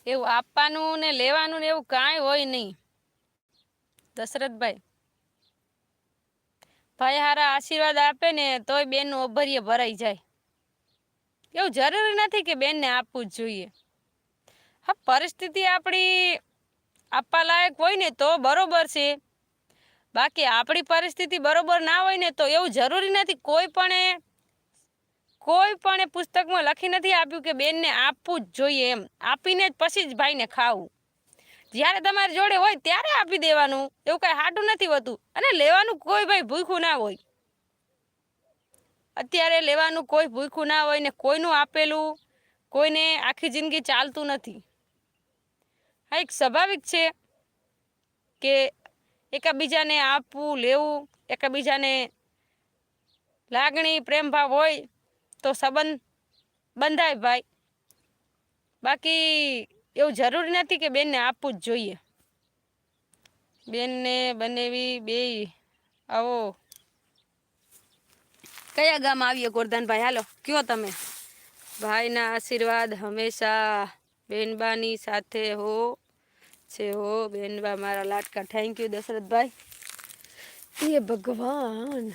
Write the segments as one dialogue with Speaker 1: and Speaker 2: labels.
Speaker 1: એવું આપવાનું ને લેવાનું ને એવું કાંઈ હોય નહીં દશરથભાઈ. ભાઈ હારા આશીર્વાદ આપે ને તોય બેનનું અભર્ય ભરાઈ જાય. એવું જરૂરી નથી કે બેનને આપવું જ જોઈએ. હા, પરિસ્થિતિ આપણી આપવા લાયક હોય ને તો બરોબર છે, બાકી આપણી પરિસ્થિતિ બરોબર ના હોય ને તો એવું જરૂરી નથી. કોઈ પણ પુસ્તકમાં લખી નથી આપ્યું કે બેનને આપવું જ જોઈએ એમ. આપીને જ પછી જ ભાઈને ખાવું. જ્યારે તમારી જોડે હોય ત્યારે આપી દેવાનું, એવું કાંઈ હાટું નથી હોતું. અને લેવાનું કોઈ ભાઈ ભૂખ્યું ના હોય. અત્યારે લેવાનું કોઈ ભૂખ્યું ના હોય ને કોઈનું આપેલું કોઈને આખી જિંદગી ચાલતું નથી. હા, એક સ્વાભાવિક છે કે એકબીજાને આપવું લેવું, એકબીજાને લાગણી પ્રેમ ભાવ હોય તો સંબંધ બંધાય ભાઈ. બાકી એવું જરૂરી નથી કે બેનને આપવું જ જોઈએ. બેનને બનેવી બેય આવો. કયા ગામ આવીએ ગોરધનભાઈ? હાલો કયો તમે. ભાઈના આશીર્વાદ હંમેશા બેનબાની સાથે હો છે હો. બેનબા મારા લાટકા. થેન્ક યુ દશરથભાઈ. એ ભગવાન,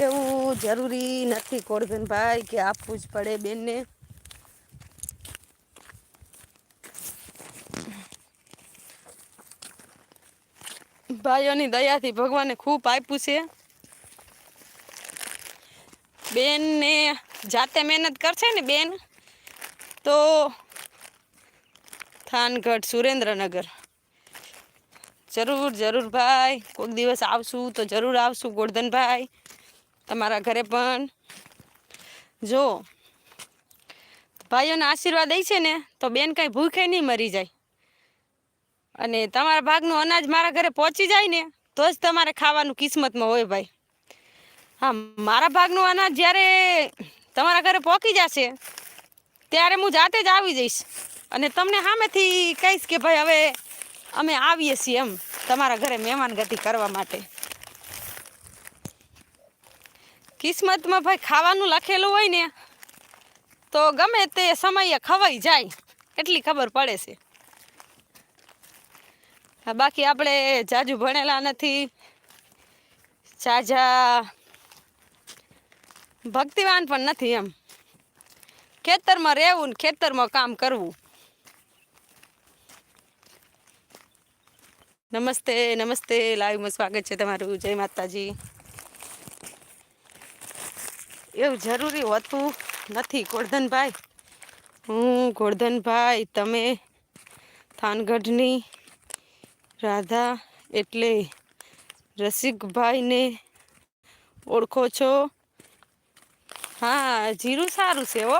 Speaker 1: એવું જરૂરી નથી ગોરધનભાઈ કે આપવું જ પડે બેનને. ભાઈઓની દયાથી ભગવાને ખૂબ આપ્યું છે. બેનને જાતે મહેનત કરશે ને બેન તો થાનગઢ સુરેન્દ્રનગર જરૂર ભાઈ. કોઈક દિવસ આવશું તો જરૂર આવશું ગોરધનભાઈ તમારા ઘરે. પણ જો ભાઈઓના આશીર્વાદ દઈ છે ને તો બેન કાંઈ ભૂખે નહીં મરી જાય. અને તમારા ભાગનું અનાજ મારા ઘરે પહોંચી જાય ને તો જ તમારે ખાવાનું કિસ્મતમાં હોય ભાઈ. હા, મારા ભાગનું અનાજ જ્યારે તમારા ઘરે પહોંચી જશે ત્યારે હું જાતે જ આવી જઈશ અને તમને સામેથી કહીશ કે ભાઈ હવે અમે આવીએ છીએ એમ તમારા ઘરે મહેમાનગતિ કરવા માટે. કિસ્મતમાં ભાઈ ખાવાનું લખેલું હોય ને તો ગમે તે સમયે ખવાઈ જાય એટલી ખબર પડે છે. હા, બાકી આપણે જાજુ ભણેલા નથી, જાજા ભક્તિવાન પણ નથી એમ. ખેતરમાં રહેવું ને ખેતરમાં કામ કરવું. નમસ્તે નમસ્તે, લાઈવમાં સ્વાગત છે તમારું. જય માતાજી. એવું જરૂરી હોતું નથી ગોરધનભાઈ. હું ગોરધનભાઈ તમે થાનગઢની રાધા એટલે રસિકભાઈને ઓળખો છો? હા, જીરું સારું છે હો.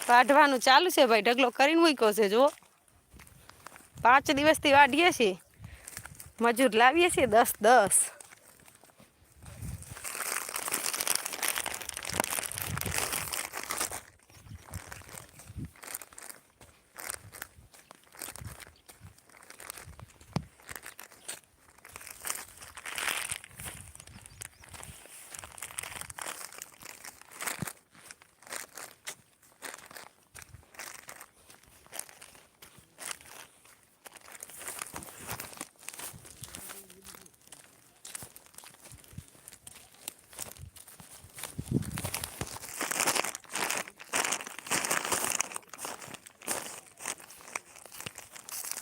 Speaker 1: વાઢવાનું ચાલુ છે ભાઈ. ઢગલો કરીને મૂક્યો છે જુઓ. 5 દિવસથી વાઢીએ છીએ. મજૂર લાવીએ છીએ 10-10.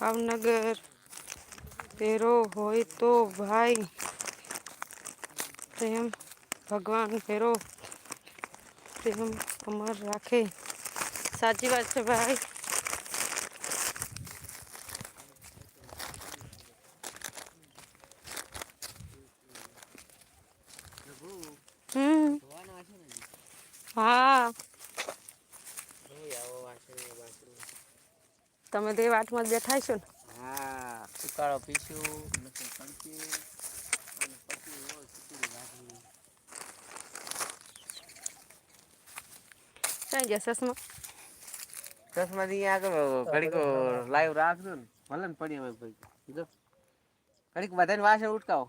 Speaker 1: ભાવનગર ભેરો હોય તો ભાઈ પ્રેમ ભગવાન ભેરો પ્રેમ અમર રાખે. સાચી વાત છે ભાઈ. હા, તમે તે વાટમાં જ બેઠા છો ને?
Speaker 2: હા, ઉકાળો પીશું.
Speaker 1: ક્યાં ગયા સસમા?
Speaker 2: ચશ્માથી આગળ ઘડીક લાઈવ રાખજો ને ભલે ને પડી કડીક બધાને વાસે ઉઠકાવો.